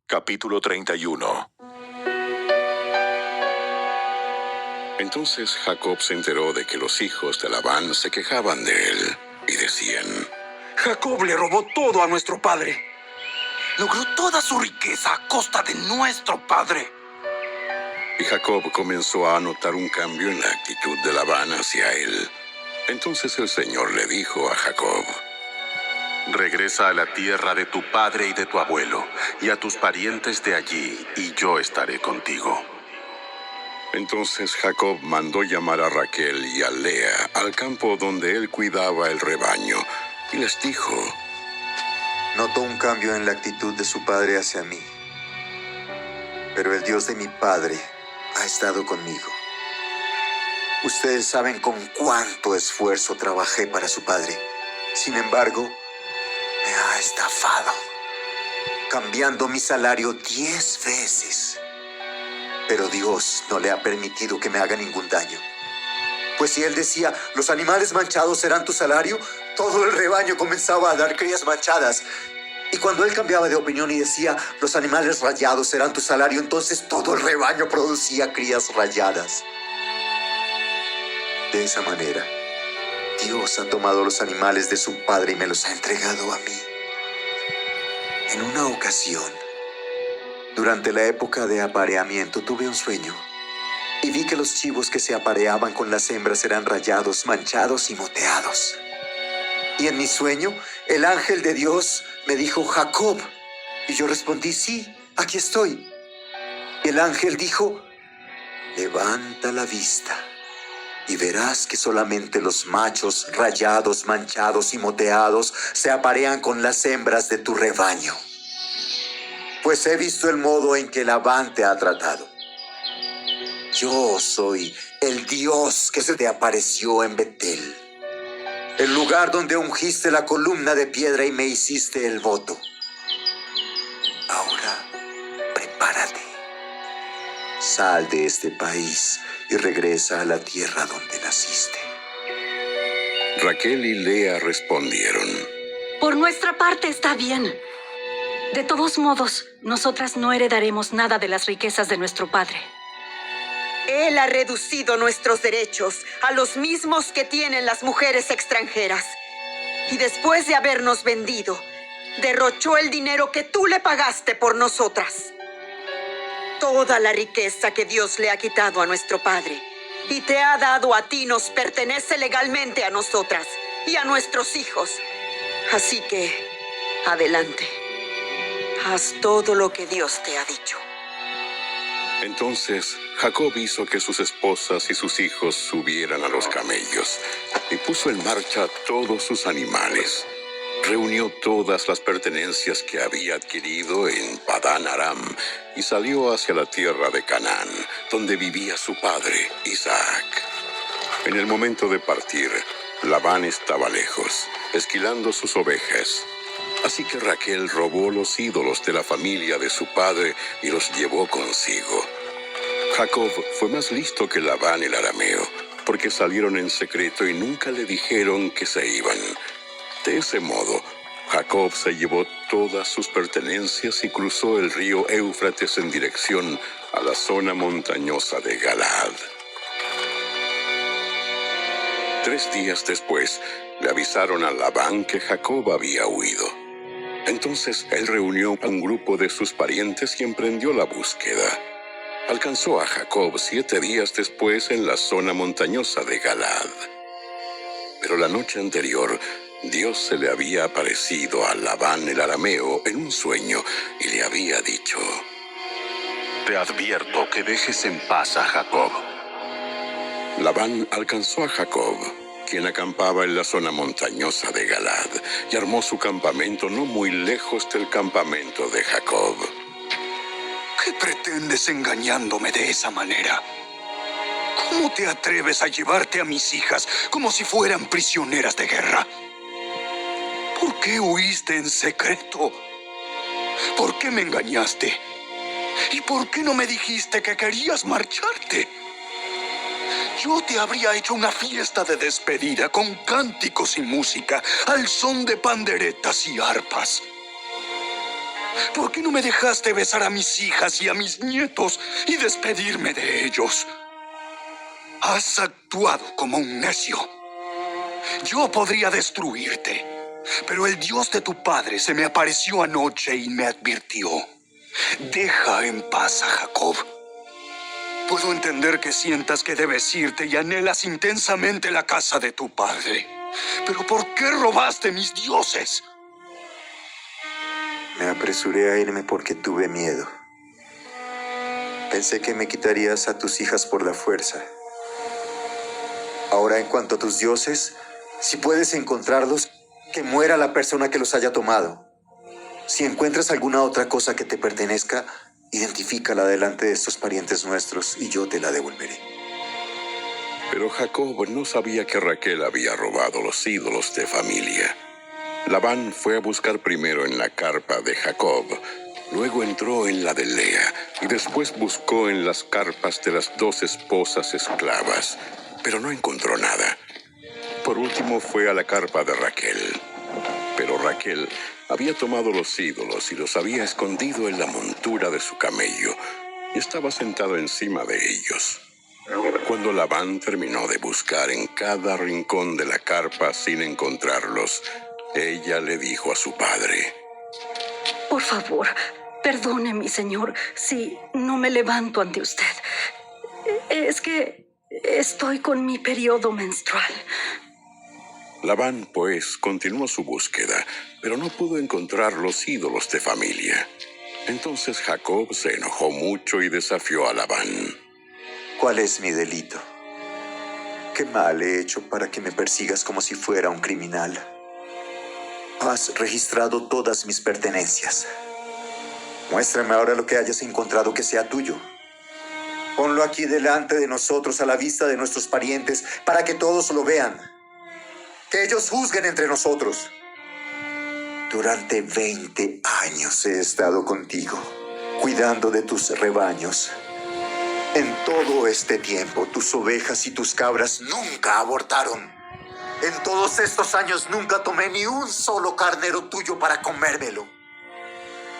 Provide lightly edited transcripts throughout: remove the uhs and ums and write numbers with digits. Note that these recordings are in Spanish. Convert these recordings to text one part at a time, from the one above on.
Capítulo 31. Entonces Jacob se enteró de que los hijos de Labán se quejaban de él y decían: Jacob le robó todo a nuestro padre. Logró toda su riqueza a costa de nuestro padre. Y Jacob comenzó a notar un cambio en la actitud de Labán hacia él. Entonces el Señor le dijo a Jacob: Regresa a la tierra de tu padre y de tu abuelo, y a tus parientes de allí, y yo estaré contigo. Entonces Jacob mandó llamar a Raquel y a Lea al campo donde él cuidaba el rebaño, y les dijo: Noto un cambio en la actitud de su padre hacia mí, pero el Dios de mi padre ha estado conmigo. Ustedes saben con cuánto esfuerzo trabajé para su padre. Sin embargo, me ha estafado, cambiando mi salario 10 veces. Pero Dios no le ha permitido que me haga ningún daño. Pues si él decía, los animales manchados serán tu salario, todo el rebaño comenzaba a dar crías manchadas. Y cuando él cambiaba de opinión y decía, los animales rayados serán tu salario, entonces todo el rebaño producía crías rayadas. De esa manera, Dios ha tomado los animales de su padre y me los ha entregado a mí. En una ocasión, durante la época de apareamiento, tuve un sueño y vi que los chivos que se apareaban con las hembras eran rayados, manchados y moteados. Y en mi sueño, el ángel de Dios me dijo, Jacob. Y yo respondí, sí, aquí estoy. Y el ángel dijo, levanta la vista y verás que solamente los machos rayados, manchados y moteados se aparean con las hembras de tu rebaño. Pues he visto el modo en que Labán te ha tratado. Yo soy el Dios que se te apareció en Betel, el lugar donde ungiste la columna de piedra y me hiciste el voto. Ahora, prepárate. Sal de este país y regresa a la tierra donde naciste. Raquel y Lea respondieron: Por nuestra parte está bien. De todos modos, nosotras no heredaremos nada de las riquezas de nuestro padre. Él ha reducido nuestros derechos a los mismos que tienen las mujeres extranjeras. Y después de habernos vendido, derrochó el dinero que tú le pagaste por nosotras. Toda la riqueza que Dios le ha quitado a nuestro padre y te ha dado a ti nos pertenece legalmente a nosotras y a nuestros hijos. Así que, adelante. Haz todo lo que Dios te ha dicho. Entonces Jacob hizo que sus esposas y sus hijos subieran a los camellos y puso en marcha todos sus animales. Reunió todas las pertenencias que había adquirido en Padán Aram y salió hacia la tierra de Canaán, donde vivía su padre, Isaac. En el momento de partir, Labán estaba lejos, esquilando sus ovejas. Así que Raquel robó los ídolos de la familia de su padre y los llevó consigo. Jacob fue más listo que Labán el arameo, porque salieron en secreto y nunca le dijeron que se iban. De ese modo, Jacob se llevó todas sus pertenencias y cruzó el río Éufrates en dirección a la zona montañosa de Galaad. 3 días después, le avisaron a Labán que Jacob había huido. Entonces él reunió a un grupo de sus parientes y emprendió la búsqueda. Alcanzó a Jacob 7 días después en la zona montañosa de Galaad. Pero la noche anterior, Dios se le había aparecido a Labán el arameo en un sueño y le había dicho: Te advierto que dejes en paz a Jacob. Labán alcanzó a Jacob, quien acampaba en la zona montañosa de Galaad, y armó su campamento no muy lejos del campamento de Jacob. ¿Qué pretendes engañándome de esa manera? ¿Cómo te atreves a llevarte a mis hijas como si fueran prisioneras de guerra? ¿Por qué huiste en secreto? ¿Por qué me engañaste? ¿Y por qué no me dijiste que querías marcharte? Yo te habría hecho una fiesta de despedida con cánticos y música al son de panderetas y arpas. ¿Por qué no me dejaste besar a mis hijas y a mis nietos y despedirme de ellos? Has actuado como un necio. Yo podría destruirte, pero el Dios de tu padre se me apareció anoche y me advirtió: deja en paz a Jacob. Puedo entender que sientas que debes irte y anhelas intensamente la casa de tu padre. Pero ¿por qué robaste mis dioses? Me apresuré a irme porque tuve miedo. Pensé que me quitarías a tus hijas por la fuerza. Ahora, en cuanto a tus dioses, si puedes encontrarlos, que muera la persona que los haya tomado. Si encuentras alguna otra cosa que te pertenezca, identifícala delante de estos parientes nuestros y yo te la devolveré. Pero Jacob no sabía que Raquel había robado los ídolos de familia. Labán fue a buscar primero en la carpa de Jacob, luego entró en la de Lea y después buscó en las carpas de las 2 esposas esclavas, pero no encontró nada. Por último fue a la carpa de Raquel. Pero Raquel había tomado los ídolos y los había escondido en la montura de su camello y estaba sentado encima de ellos. Cuando Labán terminó de buscar en cada rincón de la carpa sin encontrarlos, ella le dijo a su padre: Por favor, perdone, mi señor, si no me levanto ante usted. Es que estoy con mi periodo menstrual. Labán, pues, continuó su búsqueda, pero no pudo encontrar los ídolos de familia. Entonces Jacob se enojó mucho y desafió a Labán. ¿Cuál es mi delito? ¿Qué mal he hecho para que me persigas como si fuera un criminal? Has registrado todas mis pertenencias. Muéstrame ahora lo que hayas encontrado que sea tuyo. Ponlo aquí delante de nosotros a la vista de nuestros parientes para que todos lo vean. Que ellos juzguen entre nosotros. Durante 20 años he estado contigo, cuidando de tus rebaños. En todo este tiempo, tus ovejas y tus cabras nunca abortaron. En todos estos años nunca tomé ni un solo carnero tuyo para comérmelo.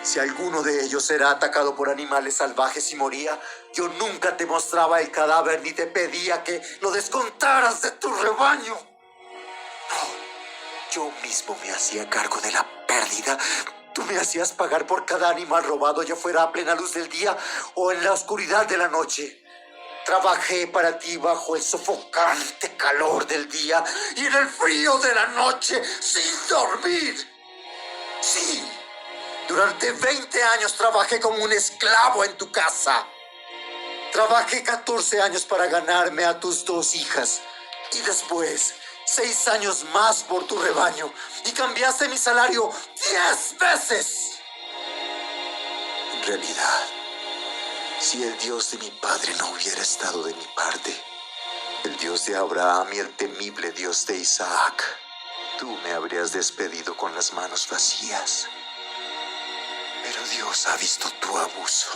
Si alguno de ellos era atacado por animales salvajes y moría, yo nunca te mostraba el cadáver ni te pedía que lo descontaras de tu rebaño. No, yo mismo me hacía cargo de la pérdida. Tú me hacías pagar por cada animal robado, ya fuera a plena luz del día o en la oscuridad de la noche. Trabajé para ti bajo el sofocante calor del día y en el frío de la noche sin dormir. Sí, durante 20 años trabajé como un esclavo en tu casa. Trabajé 14 años para ganarme a tus 2 hijas y después 6 años más por tu rebaño y cambiaste mi salario 10 veces. En realidad, si el Dios de mi padre no hubiera estado de mi parte, el Dios de Abraham y el temible Dios de Isaac, tú me habrías despedido con las manos vacías. Pero Dios ha visto tu abuso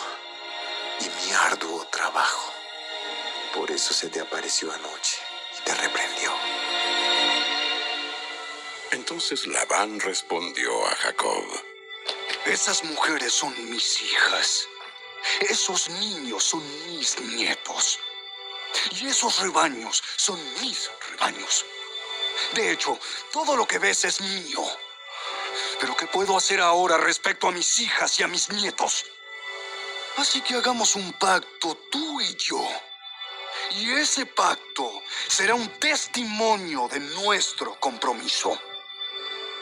y mi arduo trabajo. Por eso se te apareció anoche y te reprendió. Entonces Labán respondió a Jacob: Esas mujeres son mis hijas. Esos niños son mis nietos. Y esos rebaños son mis rebaños. De hecho, todo lo que ves es mío. Pero ¿qué puedo hacer ahora respecto a mis hijas y a mis nietos? Así que hagamos un pacto tú y yo. Y ese pacto será un testimonio de nuestro compromiso.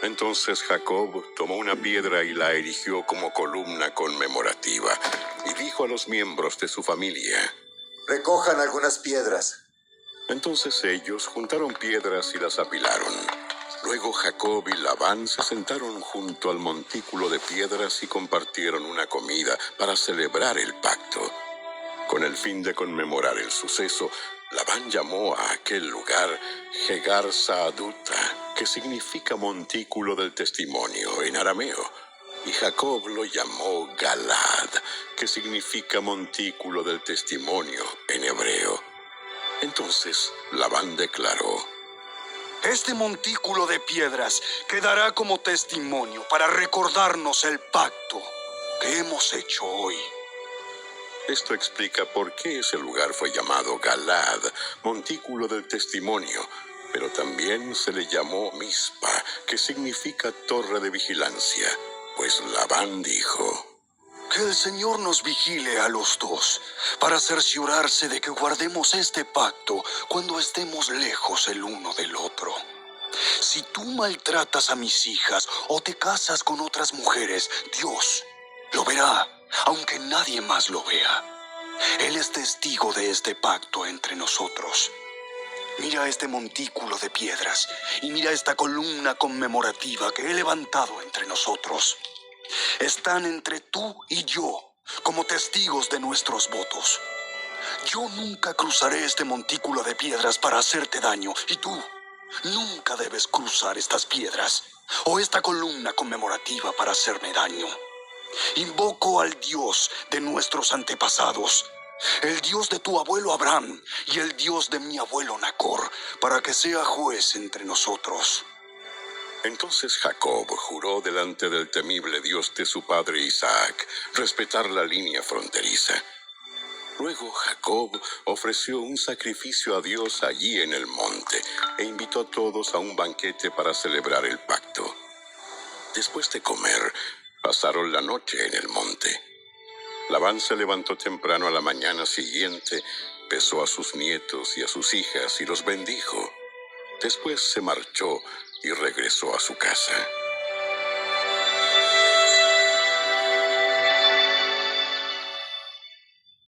Entonces Jacob tomó una piedra y la erigió como columna conmemorativa y dijo a los miembros de su familia: Recojan algunas piedras. Entonces ellos juntaron piedras y las apilaron. Luego Jacob y Labán se sentaron junto al montículo de piedras y compartieron una comida para celebrar el pacto. Con el fin de conmemorar el suceso, Labán llamó a aquel lugar Jegar Saaduta, que significa montículo del testimonio en arameo, y Jacob lo llamó Galad, que significa montículo del testimonio en hebreo. Entonces Labán declaró: Este montículo de piedras quedará como testimonio para recordarnos el pacto ¿Qué hemos hecho hoy? Esto explica por qué ese lugar fue llamado Galad, montículo del testimonio, pero también se le llamó Mizpa, que significa torre de vigilancia, pues Labán dijo: Que el Señor nos vigile a los dos, para cerciorarse de que guardemos este pacto cuando estemos lejos el uno del otro. Si tú maltratas a mis hijas o te casas con otras mujeres, Dios lo verá, aunque nadie más lo vea. Él es testigo de este pacto entre nosotros. Mira este montículo de piedras y mira esta columna conmemorativa que he levantado entre nosotros. Están entre tú y yo como testigos de nuestros votos. Yo nunca cruzaré este montículo de piedras para hacerte daño, y tú nunca debes cruzar estas piedras o esta columna conmemorativa para hacerme daño. Invoco al Dios de nuestros antepasados, el Dios de tu abuelo Abraham y el Dios de mi abuelo Nacor, para que sea juez entre nosotros. Entonces Jacob juró delante del temible Dios de su padre Isaac respetar la línea fronteriza. Luego Jacob ofreció un sacrificio a Dios allí en el monte e invitó a todos a un banquete para celebrar el pacto. Después de comer, pasaron la noche en el monte. Labán se levantó temprano a la mañana siguiente, besó a sus nietos y a sus hijas y los bendijo. Después se marchó y regresó a su casa.